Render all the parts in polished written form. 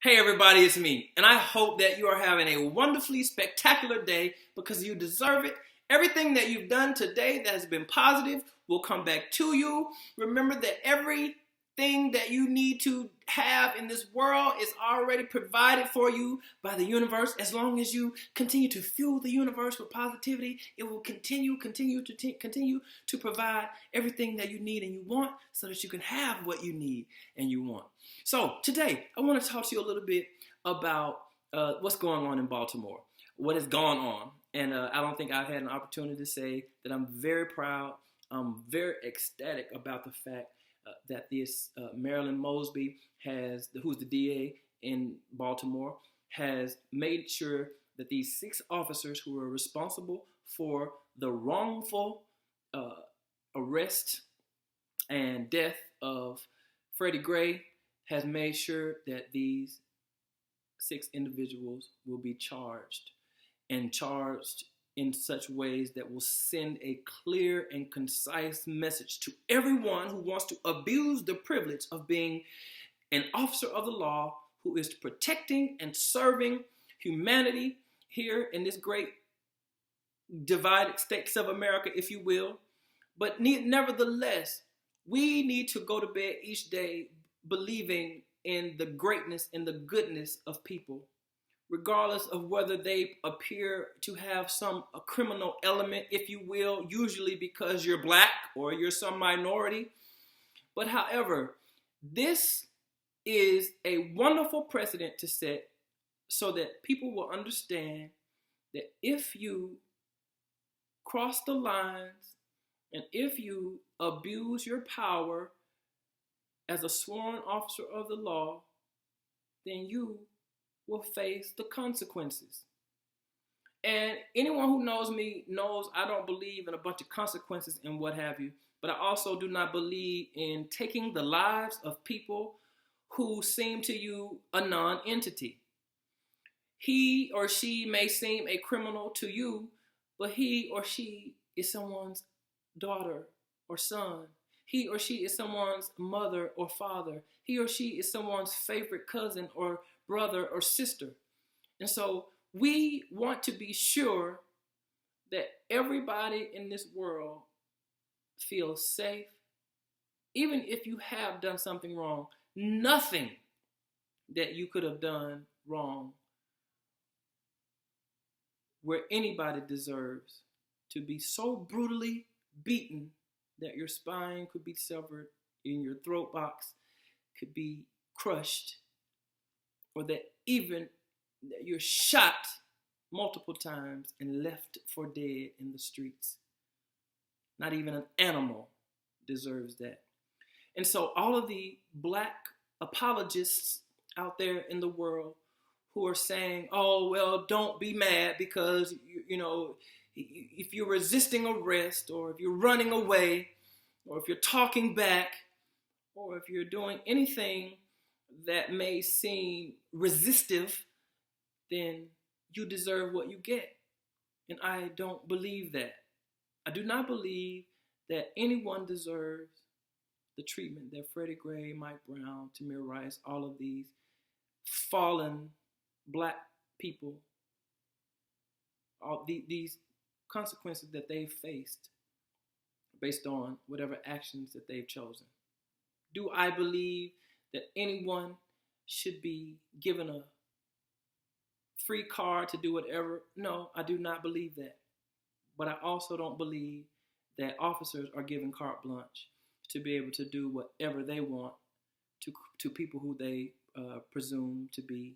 Hey everybody, it's me, and I hope that you are having a wonderfully spectacular day because you deserve it. Everything that you've done today that has been positive will come back to you. Remember that everything that you need to have in this world is already provided for you by the universe. As long as you continue to fuel the universe with positivity, it will continue to provide everything that you need and you want so that you can have what you need and you want. So today, I want to talk to you a little bit about what's going on in Baltimore, what has gone on. And I don't think I've had an opportunity to say that I'm very proud. I'm very ecstatic about the fact that this Marilyn Mosby who's the DA in Baltimore, has made sure that these 6 officers who are responsible for the wrongful arrest and death of Freddie Gray has made sure that these 6 individuals will be charged in such ways that will send a clear and concise message to everyone who wants to abuse the privilege of being an officer of the law who is protecting and serving humanity here in this great divided states of America, if you will. But nevertheless, we need to go to bed each day believing in the greatness and the goodness of people, regardless of whether they appear to have a criminal element, if you will, usually because you're black or you're some minority. But however, this is a wonderful precedent to set so that people will understand that if you cross the lines and if you abuse your power as a sworn officer of the law, then you will face the consequences. And anyone who knows me knows I don't believe in a bunch of consequences and what have you, but I also do not believe in taking the lives of people who seem to you a non-entity. He or she may seem a criminal to you, but he or she is someone's daughter or son. He or she is someone's mother or father. He or she is someone's favorite cousin or brother or sister. And so we want to be sure that everybody in this world feels safe, even if you have done something wrong. Nothing that you could have done wrong where anybody deserves to be so brutally beaten that your spine could be severed, in your throat box could be crushed, or that even that you're shot multiple times and left for dead in the streets. Not even an animal deserves that. And so all of the black apologists out there in the world who are saying, oh, well, don't be mad because, if you're resisting arrest or if you're running away or if you're talking back or if you're doing anything that may seem resistive, then you deserve what you get. And I don't believe that. I do not believe that anyone deserves the treatment that Freddie Gray, Mike Brown, Tamir Rice, all of these fallen black people, all these consequences that they've faced based on whatever actions that they've chosen. Do I believe that anyone should be given a free card to do whatever? No, I do not believe that. But I also don't believe that officers are given carte blanche to be able to do whatever they want to people who they presume to be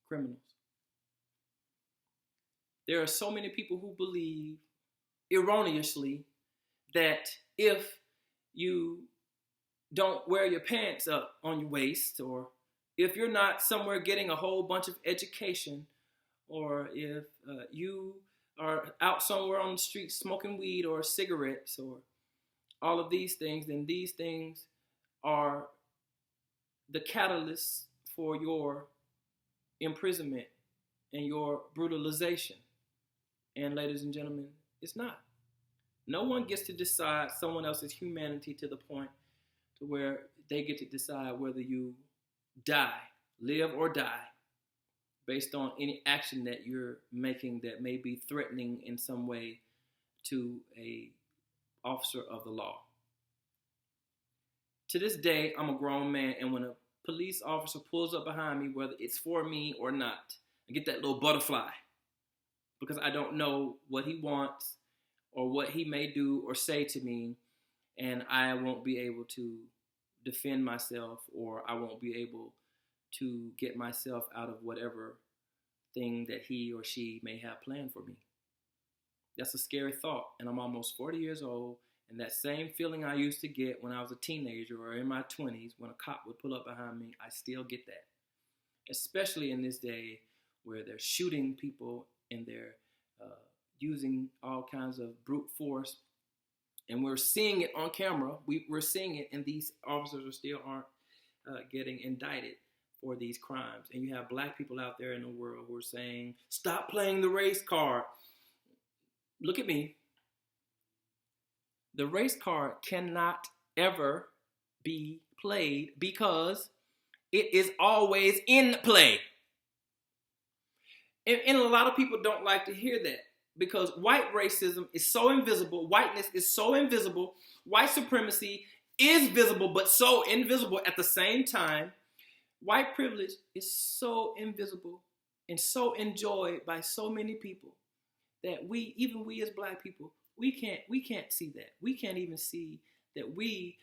criminals. There are so many people who believe erroneously that if you don't wear your pants up on your waist, or if you're not somewhere getting a whole bunch of education, or if you are out somewhere on the street smoking weed or cigarettes or all of these things, then these things are the catalysts for your imprisonment and your brutalization. And ladies and gentlemen, it's not. No one gets to decide someone else's humanity to the point to where they get to decide whether you die live or die based on any action that you're making that may be threatening in some way to a officer of the law. To this day, I'm a grown man, and when a police officer pulls up behind me, whether it's for me or not, I get that little butterfly because I don't know what he wants or what he may do or say to me, and I won't be able to defend myself, or I won't be able to get myself out of whatever thing that he or she may have planned for me. That's a scary thought, and I'm almost 40 years old, and that same feeling I used to get when I was a teenager or in my 20s when a cop would pull up behind me, I still get that. Especially in this day where they're shooting people and they're using all kinds of brute force, and we're seeing it on camera. We're seeing it, and these officers still aren't getting indicted for these crimes. And you have black people out there in the world who are saying, stop playing the race card. Look at me. The race card cannot ever be played because it is always in play. And a lot of people don't like to hear that because white racism is so invisible. Whiteness is so invisible. White supremacy is visible, but so invisible at the same time. White privilege is so invisible and so enjoyed by so many people that even we as black people, we can't see that. We can't even see that we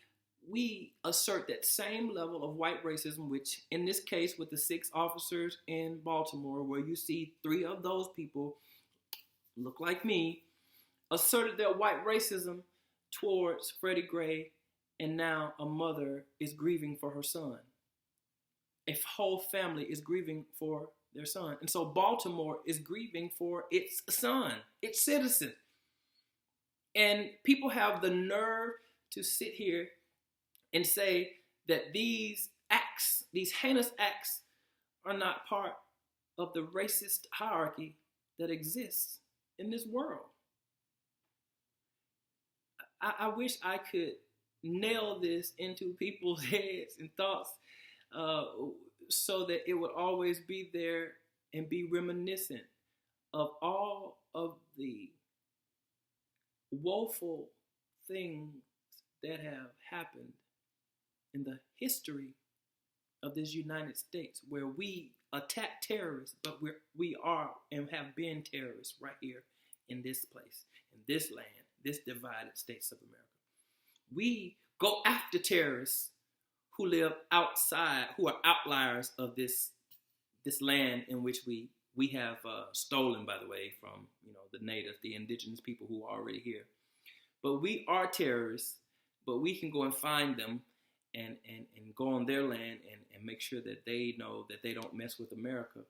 assert that same level of white racism, which in this case with the 6 officers in Baltimore, where you see 3 of those people look like me, asserted their white racism towards Freddie Gray, and now a mother is grieving for her son. A whole family is grieving for their son. And so Baltimore is grieving for its son, its citizen. And people have the nerve to sit here and say that these acts, these heinous acts, are not part of the racist hierarchy that exists in this world. I wish I could nail this into people's heads and thoughts so that it would always be there and be reminiscent of all of the woeful things that have happened in the history of this United States, where we attack terrorists, but we are and have been terrorists right here in this place, in this land, this divided states of America. We go after terrorists who live outside, who are outliers of this land in which we have stolen, by the way, from the native, the indigenous people who are already here. But we are terrorists, but we can go and find them and go on their land and make sure that they know that they don't mess with America.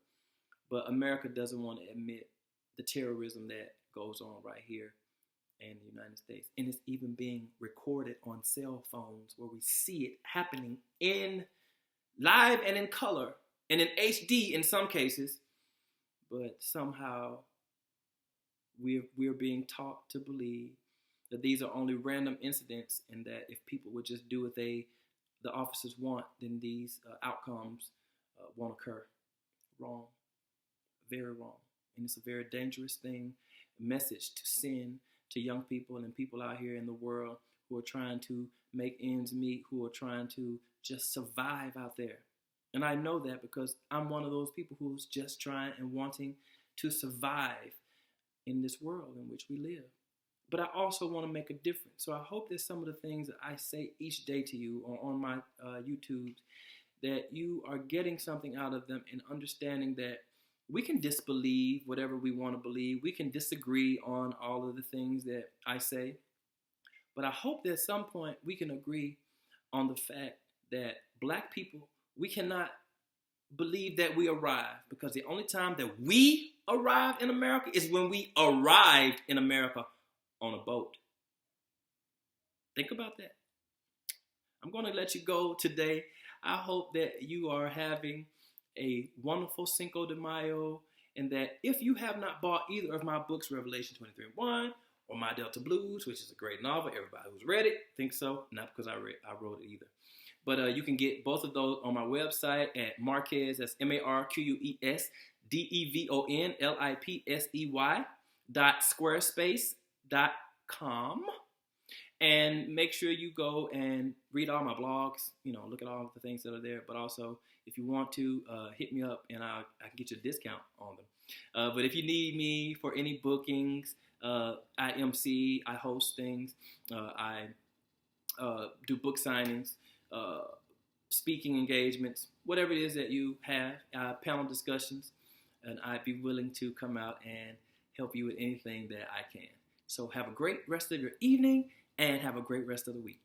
But America doesn't want to admit the terrorism that goes on right here in the United States. And it's even being recorded on cell phones where we see it happening in live and in color and in HD in some cases. But somehow we're being taught to believe that these are only random incidents and that if people would just do what the officers want, then these outcomes won't occur. Wrong. Very wrong. And it's a very dangerous thing, a message to send to young people and people out here in the world who are trying to make ends meet, who are trying to just survive out there. And I know that because I'm one of those people who's just trying and wanting to survive in this world in which we live. But I also want to make a difference. So I hope that some of the things that I say each day to you or on my YouTubes, that you are getting something out of them and understanding that we can disbelieve whatever we want to believe. We can disagree on all of the things that I say. But I hope that at some point we can agree on the fact that black people, we cannot believe that we arrived, because the only time that we arrived in America is when we arrived in America on a boat. Think about that. I'm going to let you go today. I hope that you are having a wonderful Cinco de Mayo, and that if you have not bought either of my books, Revelation 23:1 or My Delta Blues, which is a great novel, everybody who's read it thinks so, not because I wrote it either. But you can get both of those on my website at Marquez, that's marquesdevonlipsey.squarespace.com. And make sure you go and read all my blogs, look at all the things that are there. But also, if you want to, hit me up and I can get you a discount on them. But if you need me for any bookings, I MC, I host things, I do book signings, speaking engagements, whatever it is that you have, panel discussions, and I'd be willing to come out and help you with anything that I can. So have a great rest of your evening and have a great rest of the week.